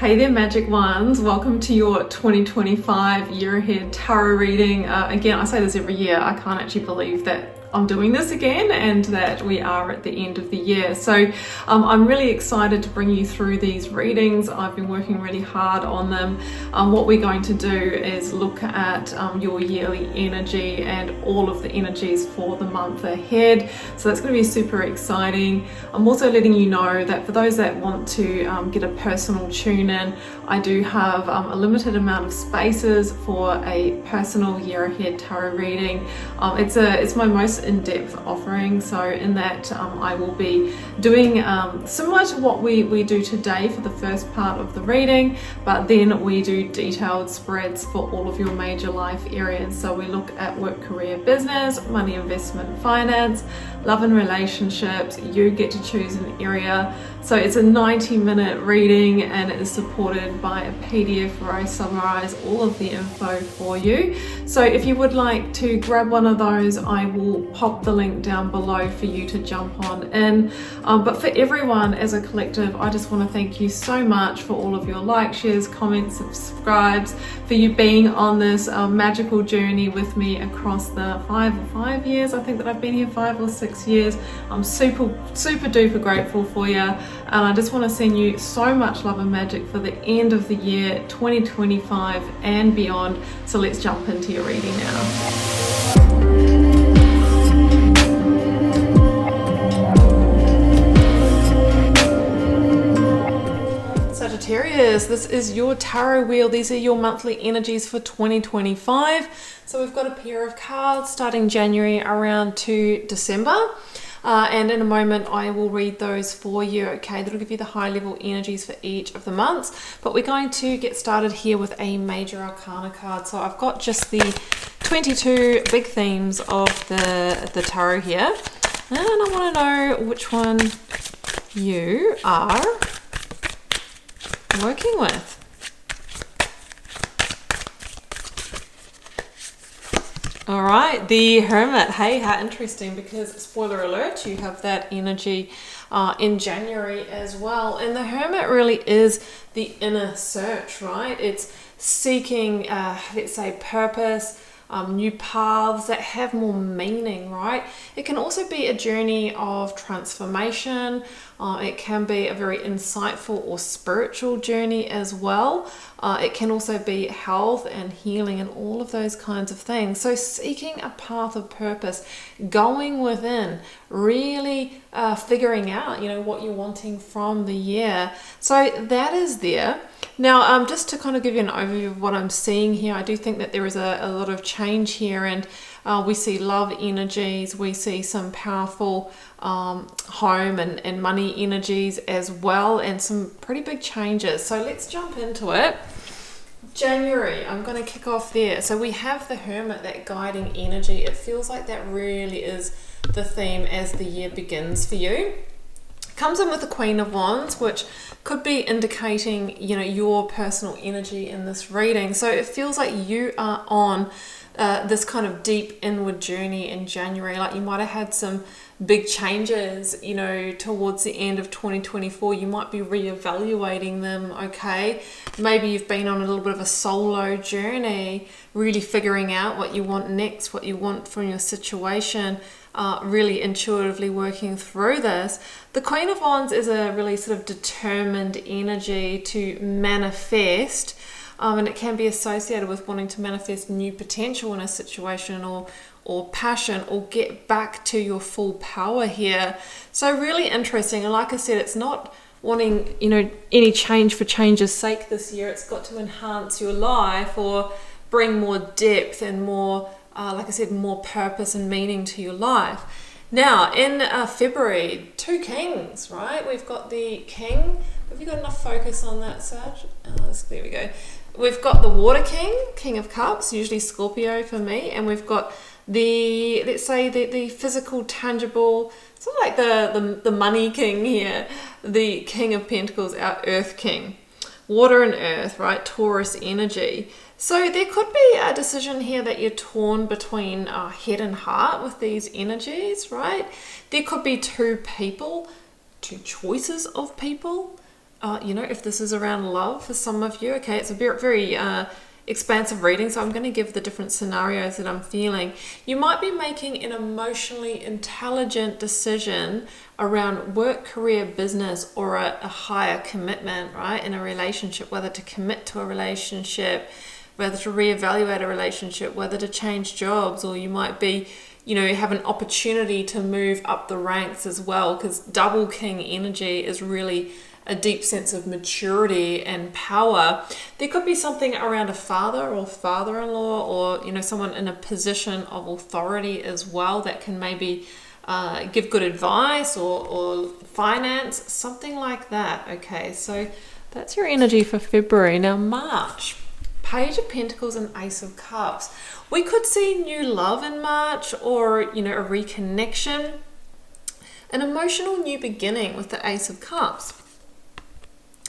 Hey there, magic ones. Welcome to your 2025 year ahead tarot reading. Again, I say this every year. I can't actually believe that I'm doing this again and that we are at the end of the year. So I'm really excited to bring you through these readings. I've been working really hard on them. What we're going to do is look at your yearly energy and all of the energies for the month ahead. So that's going to be super exciting. I'm also letting you know that for those that want to get a personal tune in, I do have a limited amount of spaces for a personal year ahead tarot reading. It's my most in-depth offering, so in that I will be doing similar to what we do today for the first part of the reading, but then we do detailed spreads for all of your major life areas. So we look at work, career, business, money, investment, finance, love and relationships. You get to choose an area. So it's a 90-minute reading and it is supported by a PDF where I summarize all of the info for you. So if you would like to grab one of those, I will pop the link down below for you to jump on in. But for everyone as a collective, I just want to thank you so much for all of your likes, shares, comments, subscribes, for you being on this magical journey with me across the 5 years. I think that I've been here 5 or 6 years. I'm super duper grateful for you. And I just want to send you so much love and magic for the end of the year 2025 and beyond. So let's jump into your reading now. Sagittarius, this is your tarot wheel. These are your monthly energies for 2025. So we've got a pair of cards starting January around to December. And in a moment I will read those for you, okay? That'll give you the high level energies for each of the months. But we're going to get started here with a major arcana card. So I've got just the 22 big themes of the tarot here. And I want to know which one you are working with. All right, the Hermit. Hey, how interesting, because spoiler alert, you have that energy in January as well. And the Hermit really is the inner search, right? It's seeking, let's say, purpose, new paths that have more meaning, right? It can also be a journey of transformation. It can be a very insightful or spiritual journey as well. It can also be health and healing and all of those kinds of things. So seeking a path of purpose, going within, really figuring out, what you're wanting from the year. So that is there. Now, just to kind of give you an overview of what I'm seeing here, I do think that there is a lot of change here, and we see love energies, we see some powerful home and money energies as well, and some pretty big changes. So let's jump into it. January, I'm going to kick off there. So we have the Hermit, that guiding energy. It feels like that really is the theme as the year begins for you. Comes in with the Queen of Wands, which could be indicating, your personal energy in this reading. So it feels like you are on this kind of deep inward journey in January. Like you might have had some big changes, towards the end of 2024. You might be reevaluating them, okay? Maybe you've been on a little bit of a solo journey, really figuring out what you want next, what you want from your situation, really intuitively working through this. The Queen of Wands is a really sort of determined energy to manifest, and it can be associated with wanting to manifest new potential in a situation or passion, or get back to your full power here. So really interesting. And like I said, it's not wanting, any change for change's sake this year. It's got to enhance your life or bring more depth and more, like I said, more purpose and meaning to your life. Now, in February, 2 kings, right? We've got the king. Have you got enough focus on that, Sag? There we go. We've got the water king, King of Cups, usually Scorpio for me. And we've got the, let's say, the physical, tangible, sort of like the money king here, the King of Pentacles, our Earth king. Water and earth, right? Taurus energy. So there could be a decision here that you're torn between head and heart with these energies, right? There could be two people, two choices of people. if this is around love for some of you, okay, it's a very, very expansive reading, so I'm going to give the different scenarios that I'm feeling. You might be making an emotionally intelligent decision around work, career, business, or a higher commitment, right, in a relationship, whether to commit to a relationship, whether to reevaluate a relationship, whether to change jobs, or you might be, have an opportunity to move up the ranks as well, because double king energy is really a deep sense of maturity and power. There could be something around a father or father-in-law, or someone in a position of authority as well that can maybe give good advice or finance, something like that. Okay, so that's your energy for February. Now March, Page of Pentacles and Ace of Cups. We could see new love in March, or a reconnection, an emotional new beginning with the Ace of Cups.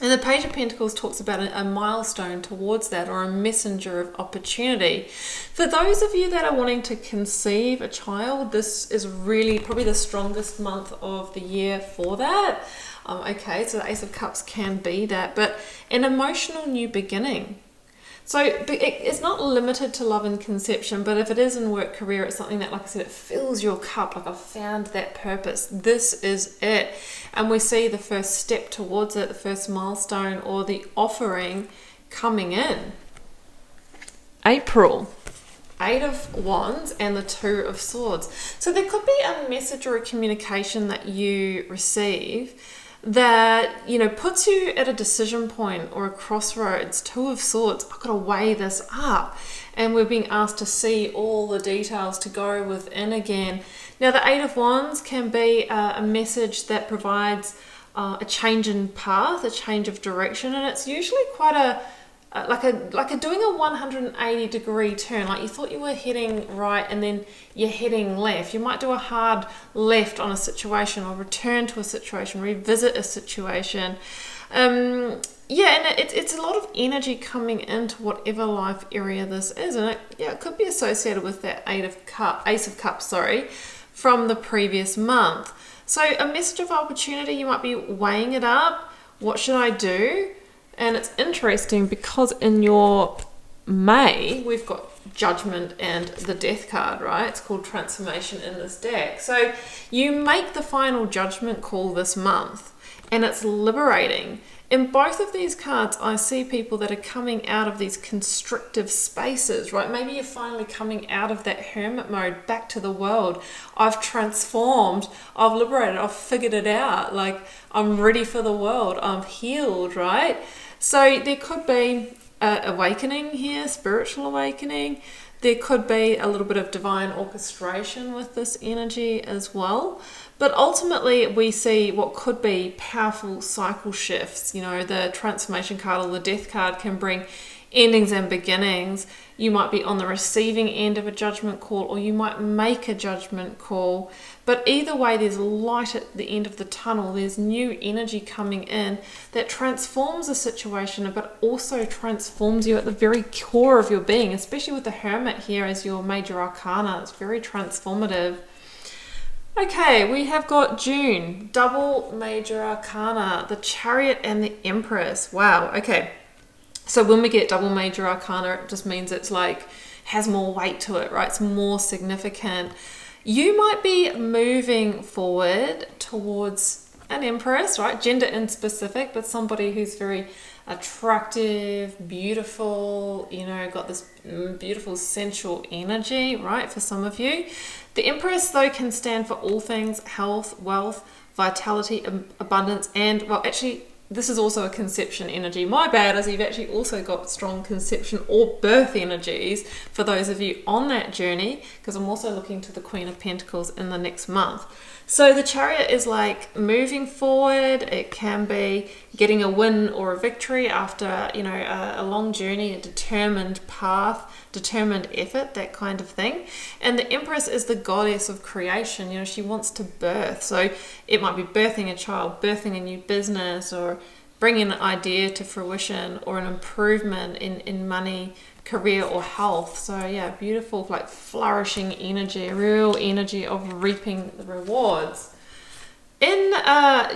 And the Page of Pentacles talks about a milestone towards that, or a messenger of opportunity. For those of you that are wanting to conceive a child, this is really probably the strongest month of the year for that. Okay, so the Ace of Cups can be that, but an emotional new beginning. So it's not limited to love and conception, but if it is in work, career, it's something that, like I said, it fills your cup, like I've found that purpose. This is it. And we see the first step towards it, the first milestone, or the offering coming in. April, 8 of Wands and the 2 of Swords. So there could be a message or a communication that you receive that puts you at a decision point or a crossroads. 2 of Swords, I've got to weigh this up, and we're being asked to see all the details to go within again. Now the 8 of Wands can be a message that provides a change in path, a change of direction, and it's usually quite like a doing a 180 degree turn. Like you thought you were heading right and then you're heading left. You might do a hard left on a situation, or return to a situation, revisit a situation. And it's a lot of energy coming into whatever life area this is, and it could be associated with that Ace of Cups, from the previous month. So a message of opportunity, you might be weighing it up. What should I do? And it's interesting because in your May, we've got Judgment and the Death card, right? It's called Transformation in this deck. So you make the final judgment call this month, and it's liberating. In both of these cards, I see people that are coming out of these constrictive spaces, right? Maybe you're finally coming out of that hermit mode back to the world. I've transformed, I've liberated, I've figured it out. Like, I'm ready for the world, I'm healed, right? So there could be awakening here, spiritual awakening. There could be a little bit of divine orchestration with this energy as well. But ultimately, we see what could be powerful cycle shifts. The transformation card or the death card can bring endings and beginnings. You might be on the receiving end of a judgment call, or you might make a judgment call. But either way, there's light at the end of the tunnel. There's new energy coming in that transforms a situation, but also transforms you at the very core of your being, especially with the Hermit here as your major arcana. It's very transformative. Okay, we have got June, double major arcana, the Chariot and the Empress. Wow, okay. So when we get double major arcana, it just means it's like, has more weight to it, right? It's more significant. You might be moving forward towards an Empress, right? Gender inspecific, but somebody who's very attractive, beautiful, got this beautiful sensual energy, right? For some of you. The Empress, though, can stand for all things health, wealth, vitality, abundance, and, well, actually, this is also a conception energy. My bad, as you've actually also got strong conception or birth energies for those of you on that journey, because I'm also looking to the Queen of Pentacles in the next month. So the Chariot is like moving forward. It can be getting a win or a victory after, a long journey, a determined path, determined effort, that kind of thing. And the Empress is the goddess of creation. She wants to birth. So it might be birthing a child, birthing a new business, or bringing an idea to fruition, or an improvement in money, career, or health. So yeah, beautiful, like flourishing energy, a real energy of reaping the rewards. In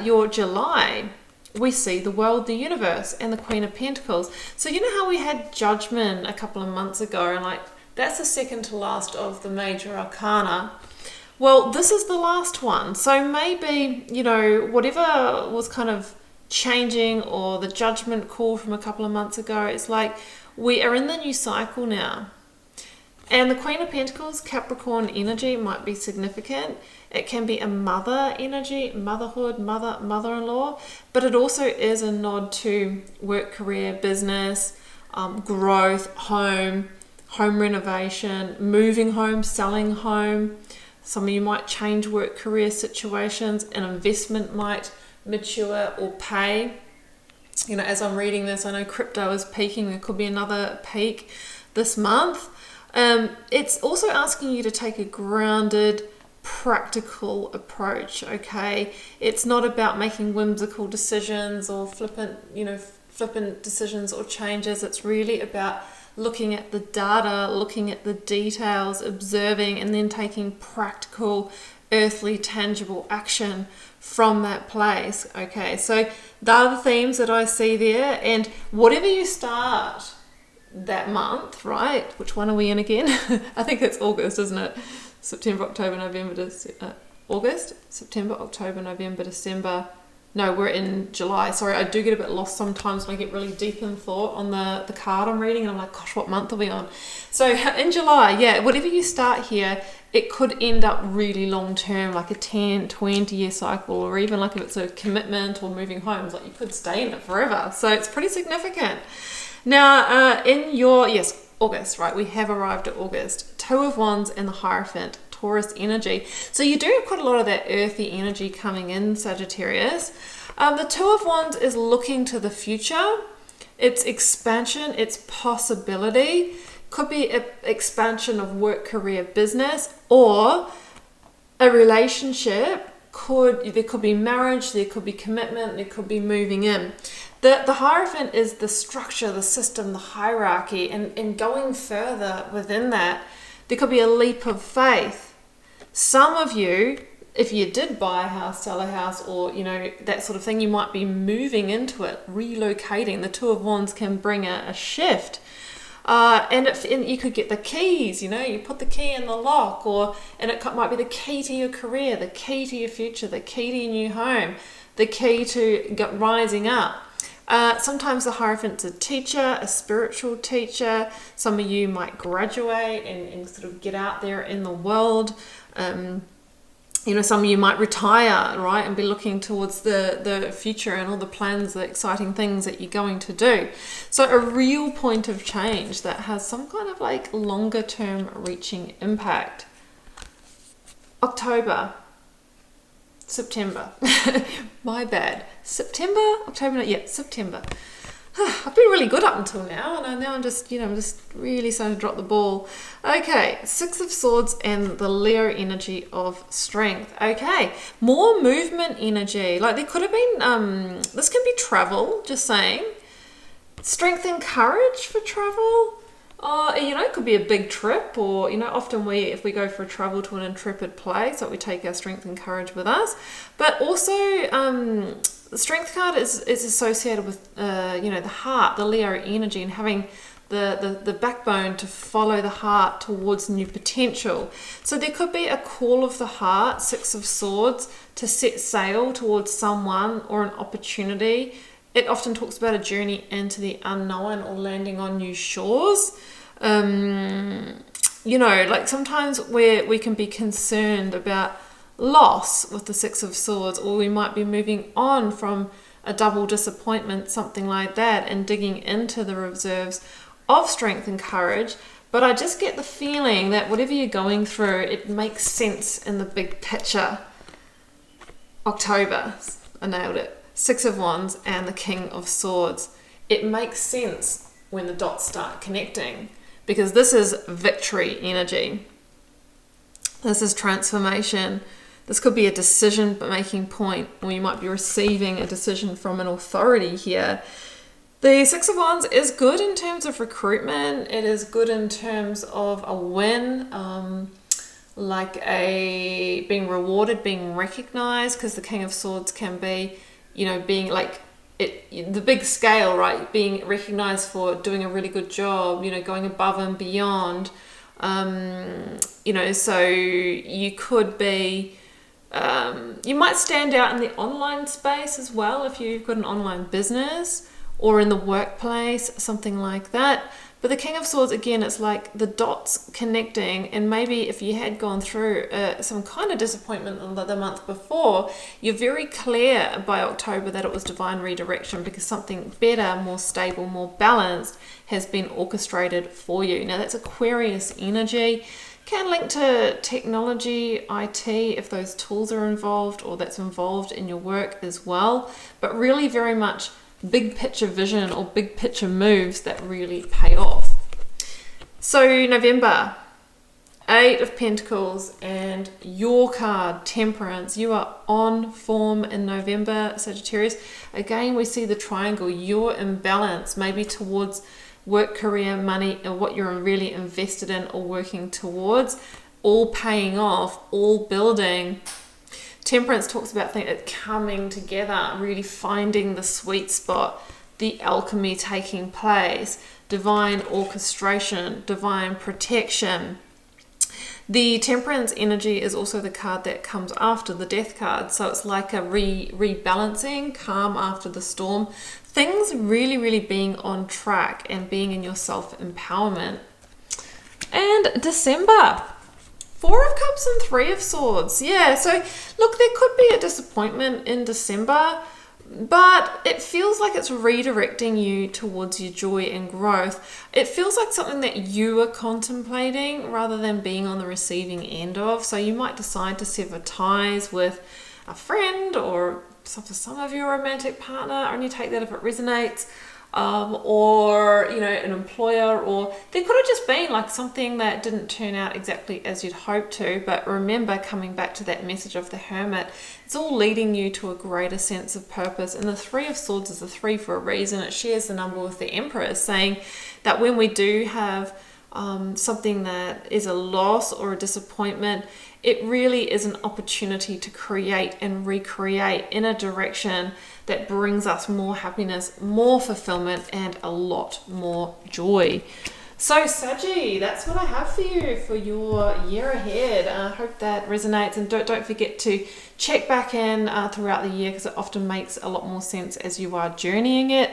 your July, we see the world, the universe, and the Queen of Pentacles. So you know how we had Judgment a couple of months ago, and like that's the second to last of the major arcana. Well, this is the last one. So maybe, you know, whatever was kind of changing, or the Judgment call from a couple of months ago, it's like we are in the new cycle now. And the Queen of Pentacles, Capricorn energy might be significant. It can be a mother energy, motherhood, mother-in-law, but it also is a nod to work, career, business, growth, home renovation, moving home, selling home. Some of you might change work, career situations. An investment might mature or pay. You know, as I'm reading this, I know crypto is peaking. There could be another peak this month. It's also asking you to take a grounded, practical approach, okay? It's not about making whimsical decisions or flippant decisions or changes. It's really about looking at the data, looking at the details, observing, and then taking practical, earthly, tangible action from that place, okay? So they are the themes that I see there, and whatever you start that month, right? Which one are we in again? I think it's August, isn't it? September, October, November, August, September, October, November, December. No, we're in July. Sorry, I do get a bit lost sometimes when I get really deep in thought on the card I'm reading, and I'm like, gosh, what month are we on? So in July, yeah, whatever you start here, it could end up really long term, like a 10, 20 year cycle, or even like if it's a commitment or moving homes, like you could stay in it forever. So it's pretty significant. Now, August, right? We have arrived at August. Two of Wands and the Hierophant, Taurus energy. So you do have quite a lot of that earthy energy coming in, Sagittarius. The Two of Wands is looking to the future. It's expansion, it's possibility. Could be an expansion of work, career, business, or a relationship. There could be marriage, there could be commitment, there could be moving in. The Hierophant is the structure, the system, the hierarchy, and going further within that, there could be a leap of faith. Some of you, if you did buy a house, sell a house, or you know that sort of thing, you might be moving into it, relocating. The Two of Wands can bring a shift. And you could get the keys, you know, you put the key in the lock, and it might be the key to your career, the key to your future, the key to your new home, the key to rising up. Sometimes the Hierophant's a teacher, a spiritual teacher. Some of you might graduate and sort of get out there in the world. You know, some of you might retire, right, and be looking towards the future and all the plans, the exciting things that you're going to do. So a real point of change that has some kind of like longer term reaching impact. October, September. My bad. September. I've been really good up until now, and now I'm just really starting to drop the ball. Okay, Six of Swords and the Leo energy of strength. Okay, more movement energy. Like there could have been, this can be travel, just saying. Strength and courage for travel. You know, it could be a big trip, or, you know, often if we go for a travel to an intrepid place, like we take our strength and courage with us. But also, the strength card is associated with, you know, the heart, the Leo energy, and having the backbone to follow the heart towards new potential. So there could be a call of the heart, Six of Swords, to set sail towards someone or an opportunity. It often talks about a journey into the unknown or landing on new shores. You know, like sometimes we can be concerned about loss with the Six of Swords, or we might be moving on from a double disappointment, something like that, and digging into the reserves of strength and courage. But I just get the feeling that whatever you're going through, it makes sense in the big picture. October, I nailed it. Six of Wands and the King of Swords. It makes sense when the dots start connecting, because this is victory energy. This is transformation. This could be a decision-making point, or you might be receiving a decision from an authority here. The Six of Wands is good in terms of recruitment. It is good in terms of a win, like being rewarded, being recognized, because the King of Swords can be, you know, being like the big scale, right? Being recognized for doing a really good job, going above and beyond. So you could be, you might stand out in the online space as well if you've got an online business, or in the workplace, something like that. But the King of Swords, again, it's like the dots connecting, and maybe if you had gone through some kind of disappointment the month before, you're very clear by October that it was divine redirection, because something better, more stable, more balanced has been orchestrated for you. Now that's Aquarius energy. Can link to technology, IT, if those tools are involved, or that's involved in your work as well. But really very much big picture vision or big picture moves that really pay off. So November, 8 of Pentacles and your card, Temperance. You are on form in November, Sagittarius. Again, we see the triangle. You're in balance, maybe towards work, career, money, and what you're really invested in or working towards, all paying off, all building. Temperance talks about things coming together, really finding the sweet spot, the alchemy taking place, divine orchestration, divine protection. The Temperance energy is also the card that comes after the Death card. So it's like a rebalancing, calm after the storm. Things really, really being on track and being in your self-empowerment. And December, 4 of Cups and 3 of Swords. Yeah, so look, there could be a disappointment in December, but it feels like it's redirecting you towards your joy and growth. It feels like something that you are contemplating rather than being on the receiving end of. So you might decide to sever ties with a friend, or for some of you, a romantic partner. Only take that if it resonates. Or an employer, or there could have just been like something that didn't turn out exactly as you'd hoped to. But remember, coming back to that message of the Hermit, it's all leading you to a greater sense of purpose. And the 3 of Swords is a 3 for a reason. It shares the number with the Emperor, saying that when we do have something that is a loss or a disappointment, it really is an opportunity to create and recreate in a direction that brings us more happiness, more fulfillment, and a lot more joy. So Saggy, that's what I have for you for your year ahead. I hope that resonates, and don't forget to check back in throughout the year, because it often makes a lot more sense as you are journeying it.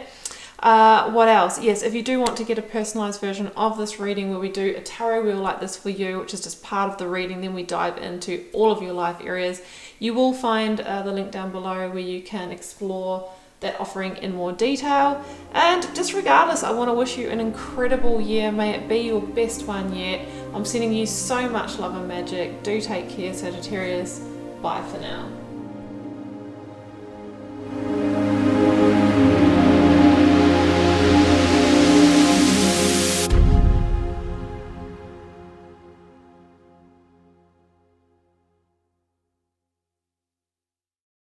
What else? Yes, if you do want to get a personalized version of this reading where we do a tarot wheel like this for you, which is just part of the reading, then we dive into all of your life areas, you will find the link down below where you can explore that offering in more detail. And just regardless, I want to wish you an incredible year. May it be your best one yet. I'm sending you so much love and magic. Do take care, Sagittarius. Bye for now.